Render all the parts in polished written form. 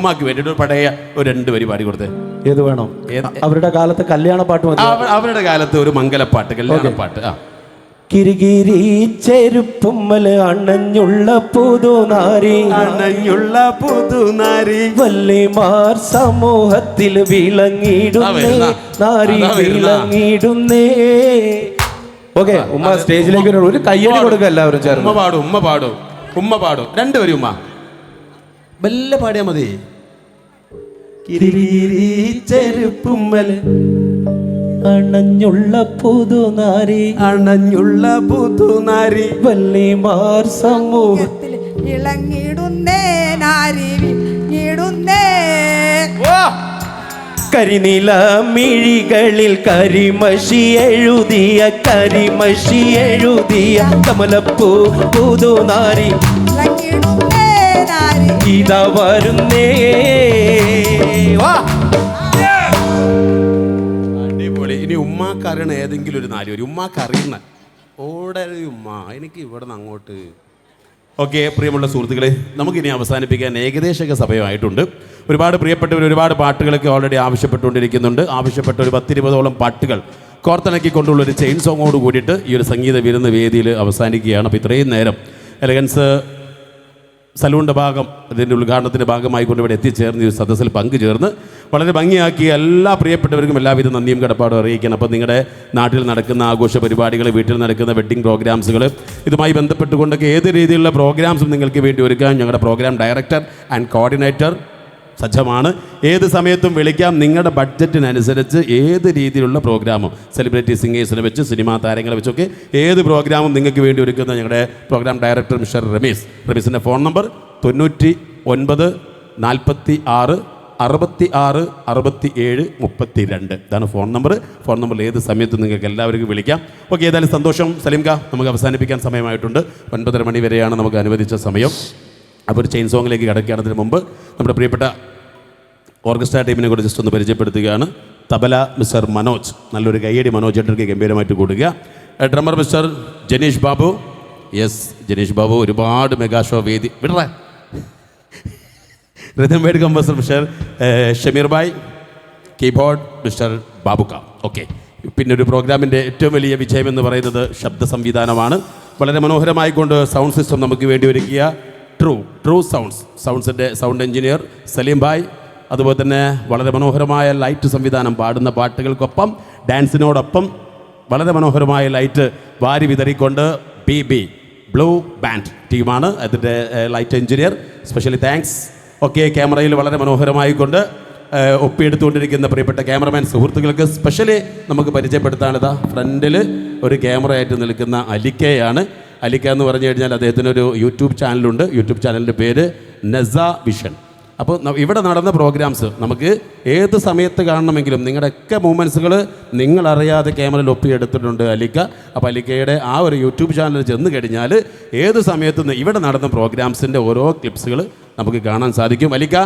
ഉമ്മാക്ക് വേണ്ടിയിട്ട് പഴയ ഒരു 2 വരി പാടി കൊടുത്തേ. ഏത് വേണം? അവരുടെ കാലത്ത് കല്യാണ പാട്ട് മതി. അവരുടെ കാലത്ത് ഒരു മംഗലപ്പാട്ട്, കല്യാണപ്പാട്ട്. കിരികിരി ചെരുപ്പുമ്മല് അണഞ്ഞുള്ള പുതുനാരി, അണഞ്ഞുള്ള പുതുനാരി വല്ലിമാർ സമൂഹത്തിൽ വിളങ്ങിടുന്നേ, നാരി വിളങ്ങിടുന്നേ. ഓക്കെ, ഉമ്മ സ്റ്റേജിലേക്ക് ഒരു കയ്യടി കൊടുക്കുക എല്ലാവരും ചേർന്ന്. ഉമ്മ പാടും 2 വരി ഉമ്മ ബെല്ല പാടിയാ മതി. കിരികിരി ചെരുപ്പുമ്മല് അണഞ്ഞുള്ള പുതുനാരി, അണഞ്ഞുള്ള പുതുനാരി വല്ലിമാർ സമൂഹത്തിൽ ഇളങ്ങിടുന്നേ, നാരി വിളങ്ങിടുന്നേ. കരിനില മിഴികളിൽ കരിമഷി എഴുതിയ, കരിമഷി എഴുതിയ കമലപ്പൂ പുതുനാരി ഇതാ വരുന്നേ. അടിപൊളി. ഇനി ഉമ്മാക്ക് അറിയണ ഏതെങ്കിലും ഒരു നാല് വരി, ഉമ്മാക്ക് അറിയുന്ന ഓടെ ഉമ്മ എനിക്ക് ഇവിടെ നിന്ന് അങ്ങോട്ട്. ഓക്കെ, പ്രിയമുള്ള സുഹൃത്തുക്കളെ, നമുക്കിനി അവസാനിപ്പിക്കാൻ ഏകദേശക സമയമായിട്ടുണ്ട്. ഒരുപാട് പ്രിയപ്പെട്ടവർ ഒരുപാട് പാട്ടുകളൊക്കെ ഓൾറെഡി ആവശ്യപ്പെട്ടുകൊണ്ടിരിക്കുന്നുണ്ട്. ആവശ്യപ്പെട്ട ഒരു 10-20ഓളം പാട്ടുകൾ കോർത്തിണക്കിക്കൊണ്ടുള്ള ഒരു ചെയിൻ സോങ്ങോട് കൂടിയിട്ട് ഈ ഒരു സംഗീത വിരുന്ന് വേദിയിൽ അവസാനിക്കുകയാണ്. അപ്പോൾ ഇത്രയും നേരം എലഗൻസ് സലൂണിൻ്റെ ഭാഗം അതിൻ്റെ ഉദ്ഘാടനത്തിൻ്റെ ഭാഗമായിക്കൊണ്ട് ഇവിടെ എത്തിച്ചേർന്ന് ഈ സദസ്സിൽ പങ്കുചേർന്ന് വളരെ ഭംഗിയാക്കിയ എല്ലാ പ്രിയപ്പെട്ടവർക്കും എല്ലാവിധ നന്ദിയും കടപ്പാടും അറിയിക്കണം. അപ്പോൾ നിങ്ങളുടെ നാട്ടിൽ നടക്കുന്ന ആഘോഷ പരിപാടികൾ, വീട്ടിൽ നടക്കുന്ന വെഡ്ഡിംഗ് പ്രോഗ്രാംസുകൾ, ഇതുമായി ബന്ധപ്പെട്ടുകൊണ്ടൊക്കെ ഏത് രീതിയിലുള്ള പ്രോഗ്രാംസും നിങ്ങൾക്ക് വേണ്ടി ഒരുക്കാൻ ഞങ്ങളുടെ പ്രോഗ്രാം ഡയറക്ടർ ആൻഡ് കോർഡിനേറ്റർ സജ്ജമാണ്. ഏത് സമയത്തും വിളിക്കാം. നിങ്ങളുടെ ബഡ്ജറ്റിനനുസരിച്ച് ഏത് രീതിയിലുള്ള പ്രോഗ്രാമും, സെലിബ്രിറ്റി സിംഗേഴ്സിനെ വെച്ച്, സിനിമാ താരങ്ങളെ വെച്ചൊക്കെ ഏത് പ്രോഗ്രാമും നിങ്ങൾക്ക് വേണ്ടി ഒരുക്കുന്ന ഞങ്ങളുടെ പ്രോഗ്രാം ഡയറക്ടർ മിസ്റ്റർ റമീസിൻ്റെ ഫോൺ നമ്പർ 99 46 66 67 32. ഇതാണ് ഫോൺ നമ്പർ. ഫോൺ നമ്പറിൽ ഏത് സമയത്തും നിങ്ങൾക്ക് എല്ലാവർക്കും വിളിക്കാം. ഓക്കെ, ഏതായാലും സന്തോഷം. സലീംക, നമുക്ക് അവസാനിപ്പിക്കാൻ സമയമായിട്ടുണ്ട്. 9:30 മണി വരെയാണ് നമുക്ക് അനുവദിച്ച സമയം. അപ്പോൾ ഒരു ചെയിൻ സോങ്ങിലേക്ക് കിടക്കുകയാണതിന് മുമ്പ് നമ്മുടെ പ്രിയപ്പെട്ട ഓർക്കസ്ട്ര ടീമിനെ കൂടെ ജസ്റ്റ് ഒന്ന് പരിചയപ്പെടുത്തുകയാണ്. തബല മിസ്റ്റർ മനോജ്, നല്ലൊരു കയ്യടി മനോജ് ചേട്ടർക്ക് ഗംഭീരമായിട്ട് കൊടുക്കുക. Drummer mister Janeesh Babu. Yes, Janeesh Babu ഒരുപാട് മെഗാ ഷോ വേദി വിടറ. റിതം വേഡ് composer mister Shameer bhai. Keyboard mister ബാബുക്ക. ഓക്കെ, പിന്നെ ഒരു പ്രോഗ്രാമിൻ്റെ ഏറ്റവും വലിയ വിജയം എന്ന് പറയുന്നത് ശബ്ദ സംവിധാനമാണ്. വളരെ മനോഹരമായിക്കൊണ്ട് സൗണ്ട് സിസ്റ്റം നമുക്ക് വേണ്ടി ഒരുക്കിയ ട്രൂ സൗണ്ട്സിൻ്റെ സൗണ്ട് എഞ്ചിനീയർ സലീം ഭായ്. അതുപോലെ തന്നെ വളരെ മനോഹരമായ ലൈറ്റ് സംവിധാനം, പാടുന്ന പാട്ടുകൾക്കൊപ്പം ഡാൻസിനോടൊപ്പം വളരെ മനോഹരമായ ലൈറ്റ് വാരി വിതറിക്കൊണ്ട് BB ബ്ലൂ ബാൻഡ് ടീമാണ് അതിൻ്റെ light engineer. Specially thanks. Okay, ക്യാമറയിൽ വളരെ മനോഹരമായിക്കൊണ്ട് ഒപ്പിയെടുത്തുകൊണ്ടിരിക്കുന്ന പ്രിയപ്പെട്ട ക്യാമറമാൻ സുഹൃത്തുക്കൾക്ക് സ്പെഷ്യലി നമുക്ക് പരിചയപ്പെടുത്താനിതാ ഫ്രണ്ടിൽ ഒരു ക്യാമറയായിട്ട് നിൽക്കുന്ന അലിക്കയാണ്. അലിക്ക എന്ന് പറഞ്ഞു കഴിഞ്ഞാൽ അദ്ദേഹത്തിനൊരു യൂട്യൂബ് ചാനലുണ്ട്. യൂട്യൂബ് ചാനലിൻ്റെ പേര് നസ വിഷൻ. അപ്പോൾ ഇവിടെ നടന്ന പ്രോഗ്രാംസ് നമുക്ക് ഏത് സമയത്ത് കാണണമെങ്കിലും നിങ്ങളുടെയൊക്കെ മൂമെൻറ്റ്സുകൾ നിങ്ങളറിയാതെ ക്യാമറയിൽ ഒപ്പിയെടുത്തിട്ടുണ്ട് അലിക്ക. അപ്പോൾ അലിക്കയുടെ ആ ഒരു യൂട്യൂബ് ചാനലിൽ ചെന്ന് കഴിഞ്ഞാൽ ഏത് സമയത്തും ഇവിടെ നടന്ന പ്രോഗ്രാംസിൻ്റെ ഓരോ ക്ലിപ്സുകൾ നമുക്ക് കാണാൻ സാധിക്കും. അലിക്ക,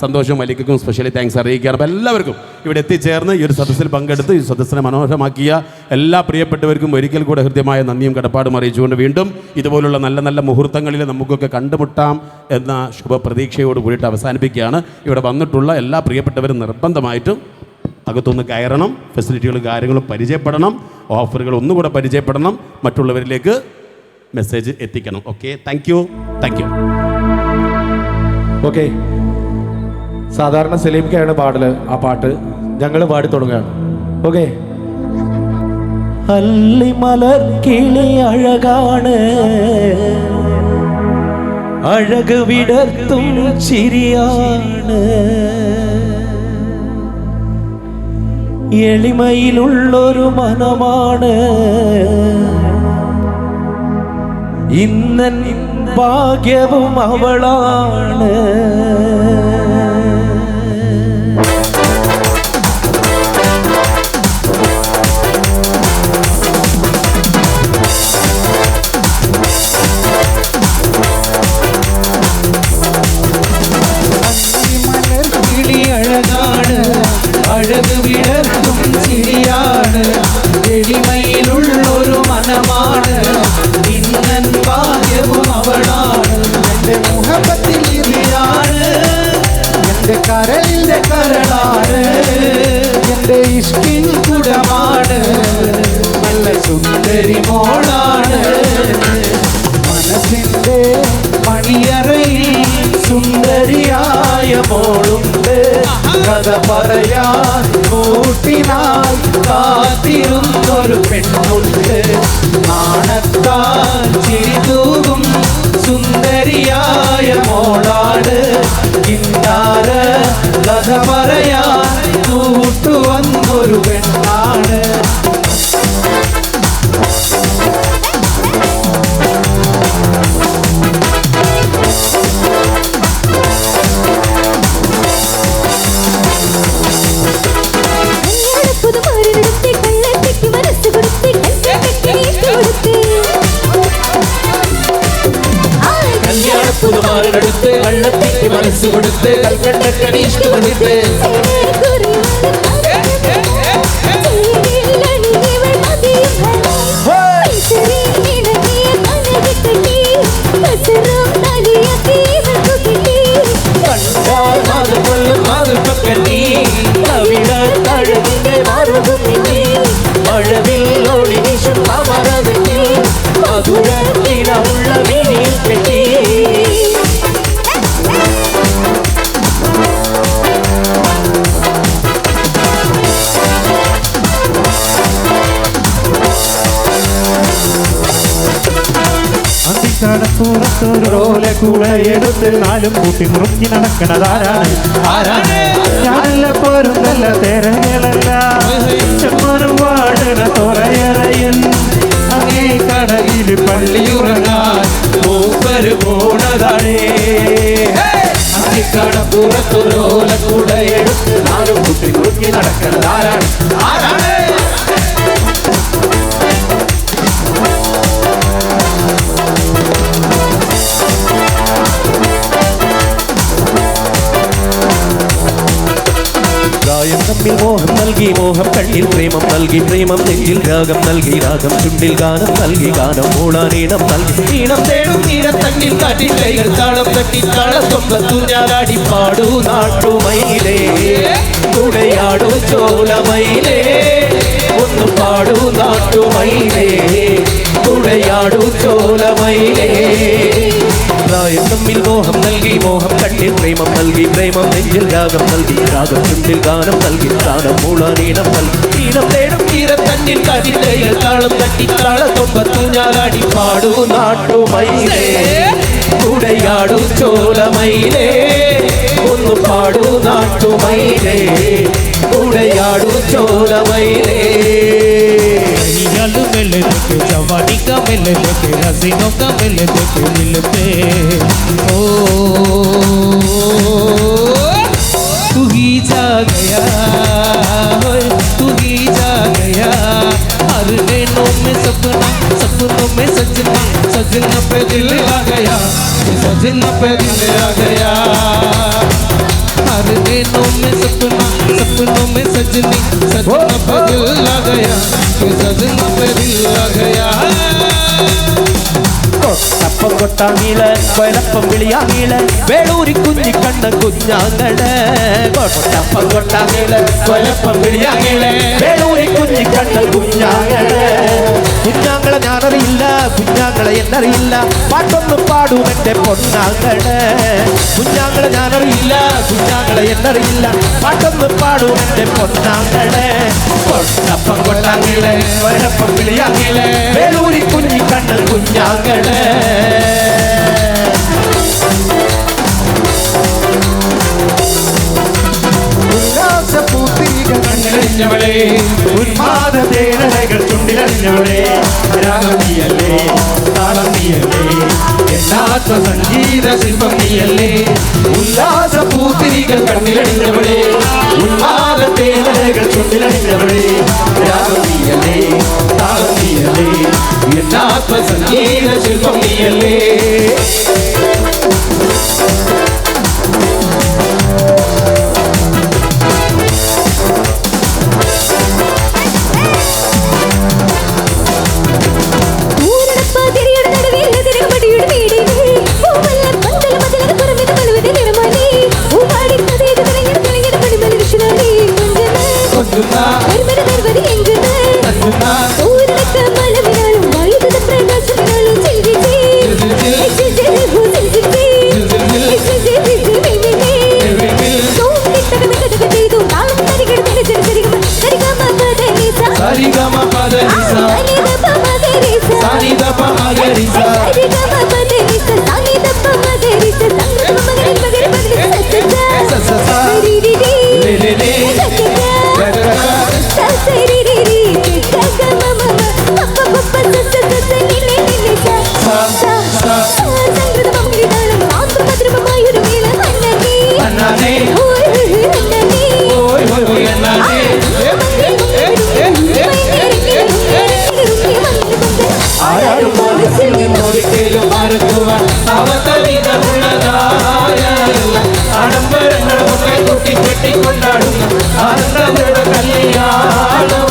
സന്തോഷം. അലിക്കും സ്പെഷ്യലി താങ്ക്സ് അറിയിക്കുകയാണ്. അപ്പോൾ എല്ലാവർക്കും ഇവിടെ എത്തിച്ചേർന്ന് ഈ ഒരു സദസ്സിൽ പങ്കെടുത്ത് ഈ സദസ്സിനെ മനോഹരമാക്കിയ എല്ലാ പ്രിയപ്പെട്ടവർക്കും ഒരിക്കൽ കൂടെ ഹൃദ്യമായ നന്ദിയും കടപ്പാടും അറിയിച്ചുകൊണ്ട് വീണ്ടും ഇതുപോലുള്ള നല്ല നല്ല മുഹൂർത്തങ്ങളിൽ നമുക്കൊക്കെ കണ്ടുമുട്ടാം എന്ന ശുഭപ്രതീക്ഷയോട് കൂടിയിട്ട് അവസാനിപ്പിക്കുകയാണ്. ഇവിടെ വന്നിട്ടുള്ള എല്ലാ പ്രിയപ്പെട്ടവരും നിർബന്ധമായിട്ടും അകത്തൊന്ന് കയറണം, ഫെസിലിറ്റികളും കാര്യങ്ങളും പരിചയപ്പെടണം, ഓഫറുകൾ ഒന്നുകൂടെ പരിചയപ്പെടണം, മറ്റുള്ളവരിലേക്ക് മെസ്സേജ് എത്തിക്കണം. Okay, thank you. ഓക്കെ, സാധാരണ സലീംക്കാണ് പാടല്. ആ പാട്ട് ഞങ്ങൾ പാടി തുടങ്ങുകയാണ്. ഓക്കെ. അല്ലിമലർ കിളി അഴകാണ്, അഴക് വിടർത്തും ചിരിയാണ്, എളിമയിലുള്ളൊരു മനമാണ്, ഇന്നൻ ഭാഗ്യവും അവളാണ്. അഴക് വിടർത്തും ചിരിയാണ്, എളിമയിലുള്ളൊരു മനമാണ്, ഇന്നൻ ഭാഗ്യവും അവളാണ്, എൻ്റെ മുഹബത്തിൽ ഇറിയാണ്. എൻ്റെ കരളിൻ്റെ കരളാണ്, എൻ്റെ ഇഷ്കിൻ കുടമാണ്, നല്ല സുന്ദരി മോളാണ്. മനസ്സിൻ്റെ മണിയറയിൽ സുന്ദരിയായ മോളുണ്ട്, കഥ പറയാൻ കൂട്ടിനാൽ കാത്തിരുന്നൊരു പെണ്ണുണ്ട്. നാണത്താൽ ചിരിതൂകും സുന്ദരിയായ മോളാണ്, കിന്നാര കഥ പറയാൻ കൂട്ടുവന്നൊരു പെണ്ണാണ്. പുതുമാരടുത്ത് കള്ളത്തിക്ക് മനസ്സ് കൊടുത്ത് കൽക്കണ്ടക്കണി ഇഷ്ടപ്പെടുത്ത് മഴവില്ലോടി വീശും താമരത്തിൽ മധുരത്തിനുള്ള വീണിൽ കെട്ടി. കൂടെ എടുത്ത് നാലും കൂട്ടി മുറുക്കി നടക്കണതാരാണ്? ആരാണ്? ഞാനല്ല പോരും നല്ല തേരകളല്ല, ചെമ്മനും വാടണ തുറയറയൻ. അങ്ങേ കടയിൽ പള്ളിയുറങ്ങാൻ മൂപ്പര് പോണതാണേ. കടപ്പുറത്തൊരോല കൂടെ എടുത്ത് നാലും കൂട്ടി മുറുക്കി നടക്കണതാരാണ്? ആരാണ്? പ്രായം തമ്മിൽ മോഹം നൽകി, മോഹം കണ്ണിൽ പ്രേമം നൽകി, പ്രേമം നെഞ്ചിൽ രാഗം നൽകി, രാഗം ചുണ്ടിൽ ഗാനം നൽകി, ഗാനം മൂളാനീണം നൽകി, ഈണം തേടും ഈരത്തണ്ണിൽ കാറ്റിൽ കൈകൾ താളം തട്ടി താളത്തൊമ്പത്തു ഞാനാടി പാടൂ നാട്ടുമയിലേ, കൂടെയാടൂ ചോലമയിലേ, ഒന്ന് പാടൂ നാട്ടുമയിലേ, കൂടെയാടൂ ചോലമയിലേ. പ്രായം തമ്മിൽ മോഹം നൽകി, മോഹം കണ്ണിൽ പ്രേമം നൽകി, പ്രേമം നെഞ്ചിൽ രാഗം നൽകി, രാഗം ചുണ്ടിൽ ഗാനം നൽകി, ഗാനം മൂളാനീണം നൽകി, ഈണം തേടും ഈരത്തണ്ണിൽ കാറ്റിൽ കൈകൾ താളം തട്ടി താളത്തൊമ്പത്തു ഞാനാടി പാടൂ നാട്ടുമയിലേ, കൂടെയാടൂ ചോലമയിലേ, ഒന്ന് പാടൂ നാട്ടുമയിലേ, കൂടെയാടൂ ചോലമയിലേ. मिल देखे जवानी का मिल देखे हसीनों का मिल देखे मिलते ओ तू ही जा गया तू ही जा गया हर नैनों में सपना सपनों में सजना सजना पे दिल आ गया सजना पे दिल आ गया हर नैनों में सपना सपनों में सजनी सजना पे दिल आ गया सजना पे दिल आ गया കൊട്ടപ്പം കൊട്ടാങ്ങീള് കൊയലപ്പം വിളിയാങ്ങീള് വേളൂരി കുഞ്ഞിക്കണ്ണ കുഞ്ഞാങ്ങള്. കൊട്ടപ്പം കൊട്ടാങ്ങീള് കൊയലപ്പം വിളിയാങ്ങീള് വേളൂരി കുഞ്ഞിക്കണ്ണ കുഞ്ഞാങ്ങള്. കുഞ്ഞാങ്ങളെ ഞാനറിയില്ല, കുഞ്ഞാങ്ങളെ എന്നറിയില്ല, പാട്ടൊന്ന് പാടും എൻ്റെ പൊന്നാങ്ങള്. കുഞ്ഞാങ്ങളെ ഞാനറിയില്ല, കുഞ്ഞാങ്ങളെ എന്നറിയില്ല, പാട്ടൊന്ന് പാടും എൻ്റെ പൊന്നാങ്ങള്. കൊട്ടപ്പം കൊട്ടാങ്ങീള് കൊയലപ്പം വിളിയാങ്ങീള് വേളൂരി കുഞ്ഞിക്കണ്ണ കുഞ്ഞാങ്ങള്. ഉല്ലാസപൂത്തിരികൾ കണ്ണിലറിഞ്ഞവളെ, ഉന്മാദ തേനലകൾ ചുണ്ടിലറിഞ്ഞവളെ, രാഗം നീയല്ലേ താളം നീയല്ലേ എന്നാത്മ സംഗീത ശില്പം നീയല്ലേ. ഉല്ലാസപൂത്തിരികൾ കണ്ണിലറിഞ്ഞവളെ, ഉന്മാദ തേനലകൾ ചുണ്ടിലറിഞ്ഞവളെ, രാഗം നീയല്ലേ താളം നീയല്ലേ എന്നാത്മ സംഗീത ശില്പം നീയല്ലേ. ൂരടപ്പാതിരിയുടെ നടുവിൽ ആനന്ദയുടെ കല്യാണം.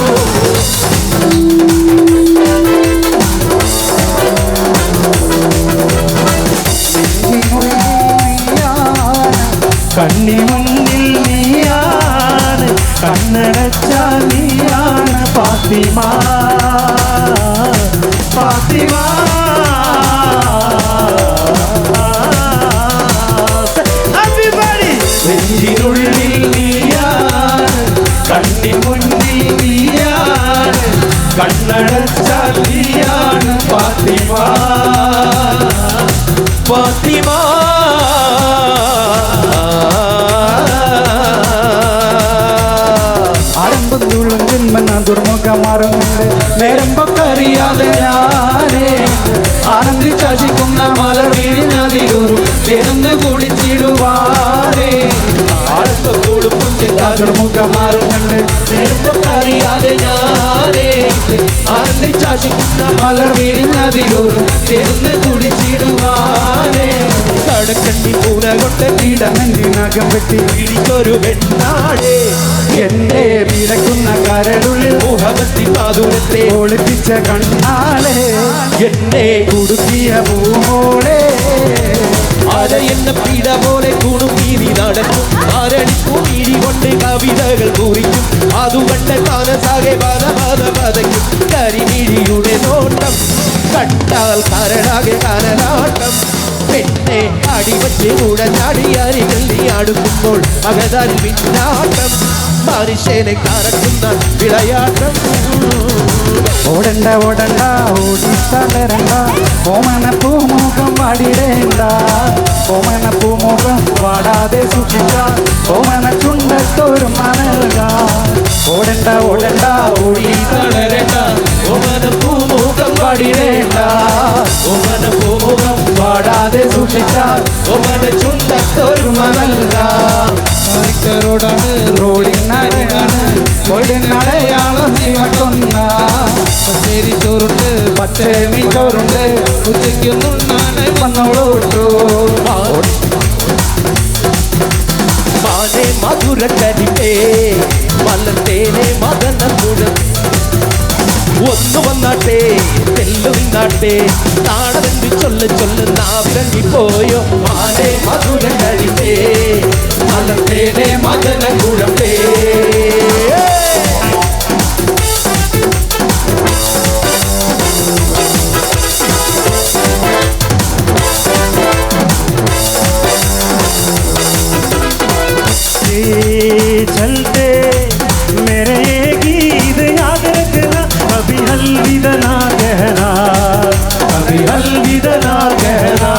കണ്ണി മുന്നിൽ നീയാണ്, കണ്ണടച്ച നീയാണ് ഫാത്തിമ, ഫാത്തിമ. നെഞ്ചിനുള്ളിൽ നീയാണ്, കണ്ണി മുന്നിൽ നീയാണ്, കണ്ണടച്ച നീയാണ് ഫാത്തിമ, ഫാത്തിമ. ആരംഭത്തോളം ജന്മന ദുർമുഖം മാറുന്നുണ്ട്, നേരമ്പക്കറിയാതെ ഞാനേ ആനന്ദിച്ചാശിക്കുന്ന മല വീഴിനതിലൂറും ചേർന്ന് കുളിച്ചിടുവാനേ. ആരംഭത്തോടും ദുർമുഖം മാറുന്നുണ്ട്, നേരമ്പക്കറിയാതെ ഞാനേ ആനന്ദിച്ചാശിക്കുന്ന മല വീഴിനതിലൂറും ചേർന്ന് കുളിച്ചിടുവാനേ. കടക്കണ്ണി പൂന കൊണ്ട് കീടമെന്തിനകം വെട്ടി പിടിച്ചൊരു വെണ്ണാടേ, എന്നെ വിളക്കുന്ന കരടുള്ളിൽ മുഹബത്തി മാധുരത്തെ ഒളിപ്പിച്ച കണ്ണാളെ, എന്നെ കുടുക്കിയ പൂമോളെ. ആര എന്ന പീഡ പോലെ കുണുമീരി നടക്കും, ആരടിക്കും ഇടി കൊണ്ട് കവിതകൾ കുറിക്കും, അതുകണ്ട് കാനസാകെ പതയ്ക്കും. കരിമിഴിയുടെ നോട്ടം കണ്ടാൽ കരടാകെ കനലാട്ടം, പെണ്ണെ അടിവച്ച് ഉടഞ്ഞാടിയാരികൾ നീ അടുക്കുമ്പോൾ അകതാൽ പിന്നാട്ടം, മനുഷ്യനെ കറക്കുന്ന വിളയാട്ടം. ഓടണ്ട ഓടണ്ട ഓടിത്തളരണ്ട, ഓമന പൂമുഖം വാടിടേണ്ട, ഓമന പൂമുഖം വാടാതെ സൂക്ഷിച്ച ഓമന ചുണ്ടത്തോരും മനക. ഓടണ്ട ഓടണ്ട ഓടിത്തളരണ്ട, ഓമന പൂമുഖം വാടിടേണ്ട, ഓമന പൂമുഖം വാടാതെ സൂക്ഷിച്ച ഓമന ചുണ്ടത്തോരും മനക. റോഡാണ് റോഡിനടയാണ് റോഡിനടയാളം ചുമക്കുന്ന, പച്ചേരി ചോറുണ്ട് പച്ചേമി ചോറുണ്ട്, ഉച്ചയ്ക്കൊന്നുണ്ണാണ് വന്നോളൂട്ടു. മാനേ മധുര കരിപ്പേ മലർത്തേനെ മദന കുഴൽ, ഒന്ന് വന്നാട്ടെ തെല്ലുവിന്നാട്ടെ, നാടകെന്ന് ചൊല്ല നാവിറങ്ങിപ്പോയോ. മാനേ മധുര കരിപ്പേ മലർത്തേനെ മദന കുഴപ്പേ. चलते मेरे ये गीत याद रखना, कभी अलविदा ना कहना, कभी अलविदा ना कहना.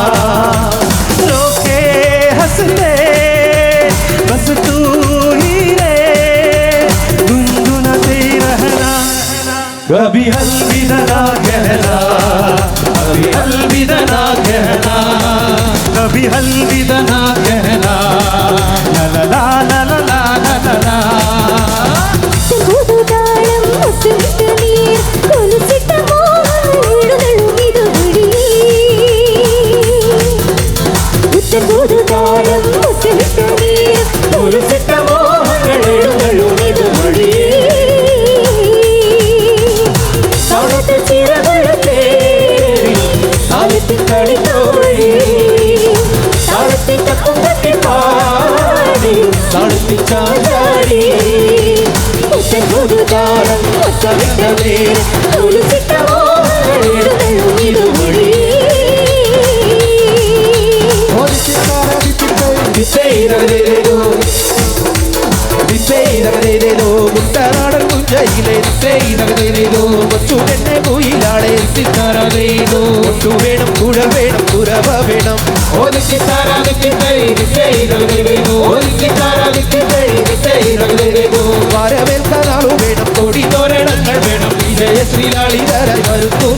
रोके हंसते बस तू ही रे, गुनगुनाते रहना, कभी अलविदा ना कहना, कभी अलविदा ना कहना, कभी अलविदा ना कहना. ला ला ला ला ला ला ला ला. പുതുതാളം മുത്തുവിട്ട നീർ കൊലുസിട്ട മോഹം ഇടുതഴുകിതു വിളി. പുതുതാളം മുത്തുവിട്ട നീർ കൊലുസിട്ട മോഹങ്ങൾ ഇടുതഴുകിതു വിളി. താളത്തിൽ ചിറകുള്ള തേരി താളത്തിൽ കളിത്തോഴി, താളത്തിൽ തപ്പും തട്ടി പാടി താളത്തിൽ ചാടി. പുതുതാളം മുത്തുവിട്ട നീർ കൊലുസിട്ട മോഹങ്ങൾ ഇടുതഴുകിതു വിളി. മുട്ടനാടൻ കുഞ്ചയിലെ കൊച്ചുകെന്നെ കുയിലാളെ ഒട്ടു വേണം കുഴൽ വേണം കുരവ വേണം. വരവേൽക്കാനാളു വേണം, കൊടി തോരണങ്ങൾ വേണം, വിജയശ്രീലാളിതരായി വരുത്തു